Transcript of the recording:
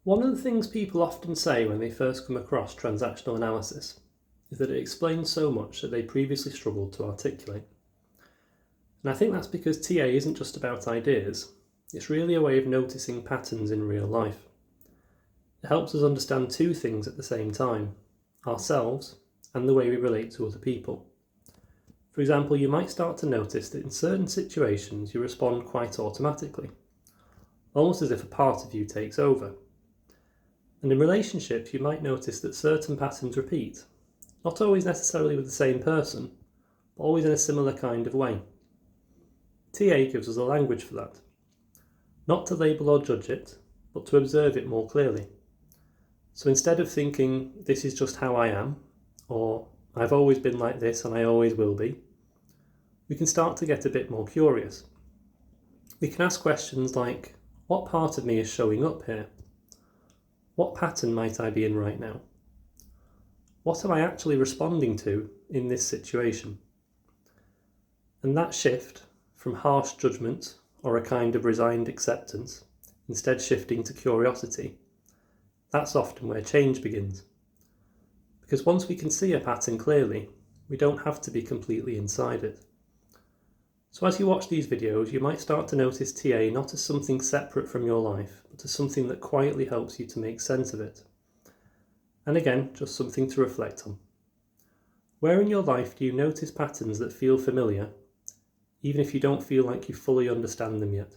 One of the things people often say when they first come across transactional analysis is that it explains so much that they previously struggled to articulate. And I think that's because TA isn't just about ideas, it's really a way of noticing patterns in real life. It helps us understand two things at the same time, ourselves and the way we relate to other people. For example, you might start to notice that in certain situations you respond quite automatically, almost as if a part of you takes over. And in relationships, you might notice that certain patterns repeat, not always necessarily with the same person, but always in a similar kind of way. TA gives us a language for that. Not to label or judge it, but to observe it more clearly. So instead of thinking, this is just how I am, or I've always been like this and I always will be, we can start to get a bit more curious. We can ask questions like, what part of me is showing up here? What pattern might I be in right now? What am I actually responding to in this situation? And that shift from harsh judgment or a kind of resigned acceptance, instead shifting to curiosity, that's often where change begins. Because once we can see a pattern clearly, we don't have to be completely inside it. So as you watch these videos, you might start to notice TA not as something separate from your life, but as something that quietly helps you to make sense of it. And again, just something to reflect on. Where in your life do you notice patterns that feel familiar, even if you don't feel like you fully understand them yet?